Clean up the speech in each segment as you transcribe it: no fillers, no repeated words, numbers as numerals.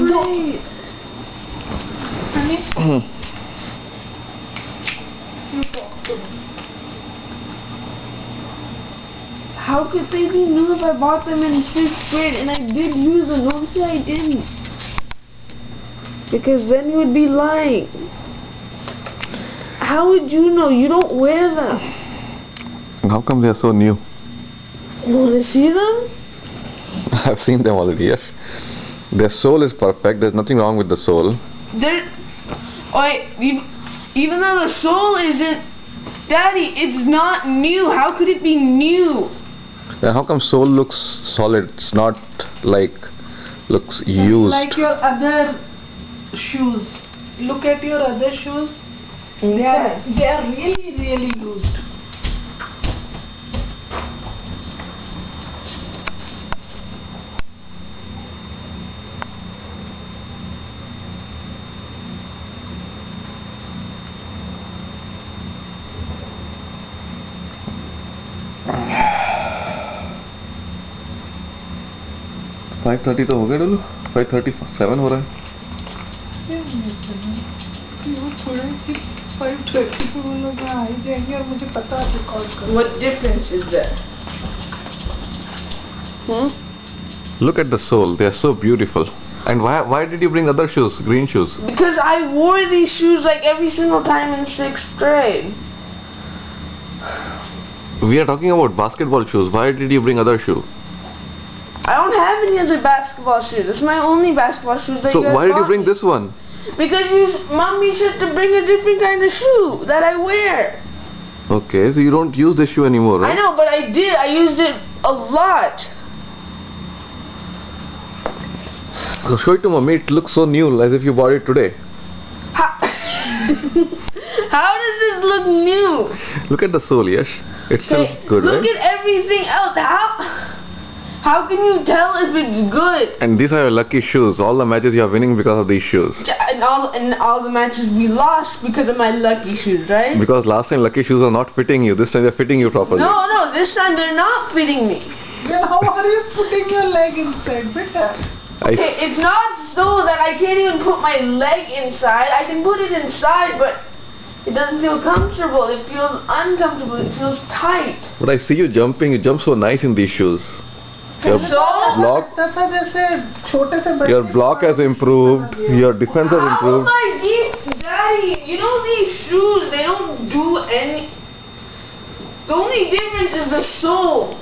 great. Honey? You talk to me. How could they be new if I bought them in 5th grade and I did use them? Don't say I didn't. Because then you would be lying. How would you know? You don't wear them. How come they are so new? You want to see them? I've seen them already, yes. Their sole is perfect, there's nothing wrong with the sole. Even though the sole isn't... Daddy, it's not new. How could it be new? Then how come sole looks solid? It's not like looks used. Like your other shoes. Look at your other shoes. Okay. They are really, really used. Five 5:30 तो हो गया डोलू 5:37 हो रहा है. What difference is there? Look at the sole, they are so beautiful. And why did you bring other shoes, green shoes? Because I wore these shoes like every single time in 6th grade. We are talking about basketball shoes. Why did you bring other shoe? I don't have any other basketball shoes. It's my only basketball shoes that So you guys why did you bought bring me. this one? Because Mommy said to bring a different kind of shoe that I wear. Okay, so you don't use this shoe anymore, right? I know, but I did. I used it a lot. So show it to mommy. It looks so new, as if you bought it today. How, how does this look new? Look at the sole, Yash. It's still good, Look right? at everything else. How can you tell if it's good? And these are your lucky shoes. All the matches you are winning because of these shoes. And all the matches we lost because of my lucky shoes, right? Because last time lucky shoes are not fitting you. This time they're fitting you properly. No, this time they're not fitting me. Then how are you putting your leg inside, beta? Okay, it's not so that I can't even put my leg inside. I can put it inside, but it doesn't feel comfortable. It feels uncomfortable. It feels tight. But I see you jumping. You jump so nice in these shoes. Your your block has improved. Your defense has improved. Daddy, you know these shoes, they don't do any... The only difference is the soles.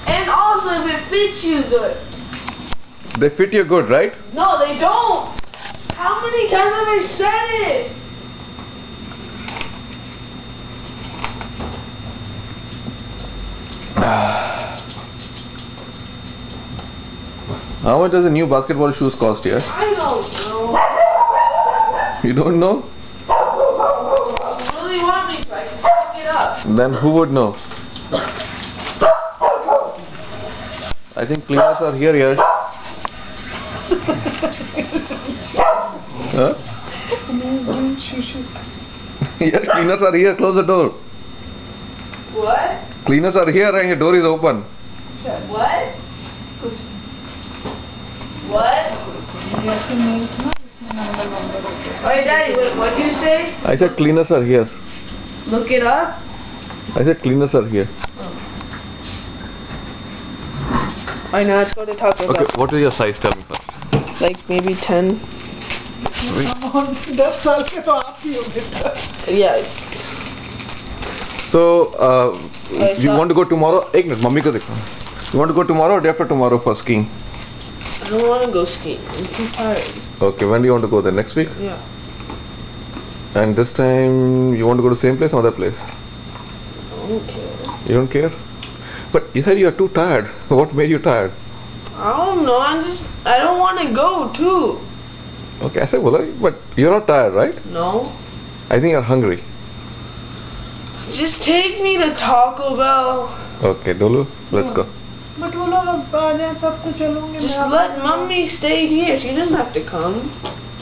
And also if it fits you good. They fit you good, right? No, they don't. How many times have I said it? How much does a new basketball shoes cost here? I don't know. You don't know? You really want me to? I can look it up. Then who would know? I think cleaners are here, Yash. Huh? Yes, cleaners are here. Close the door. What? Cleaners are here and your door is open. What? What? Alright, Daddy, what did you say? I said cleaners are here. Look it up? I said cleaners are here. Alright, now let's go to Taco Bell. Okay, what is your size? Tell me first. Like maybe 10? Yeah. So, you want to go tomorrow? Ek minute, mummy ko dekho. You want to go tomorrow or day after tomorrow for skiing? I don't want to go skiing. I'm too tired. Okay, when do you want to go then? Next week? Yeah. And this time you want to go to the same place or other place? I don't care. You don't care? But you said you are too tired. What made you tired? I don't know. I don't want to go too. Okay, I said, but you're not tired, right? No. I think you're hungry. Just take me to Taco Bell. Okay, Dolu, let's go. But वो लोग अब आ जाए तब तो चलूँगी Just मैं. let Mummy stay here. She doesn't have to come.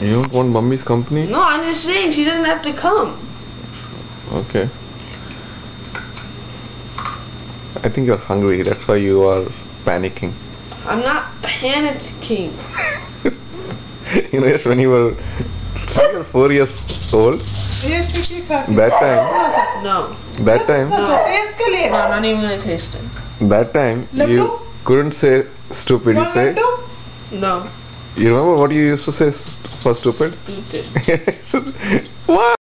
You don't want mummy's company? No, I'm just saying she doesn't have to come. Okay. I think you're hungry, that's why you are panicking. I'm not panicking. You know, when you were 3 or 4 years old, that time, No. that time, No, I'm not even gonna taste it. that time, you Laddu? couldn't say stupid. You say, No. you remember what you used to say for stupid? Eat it. What?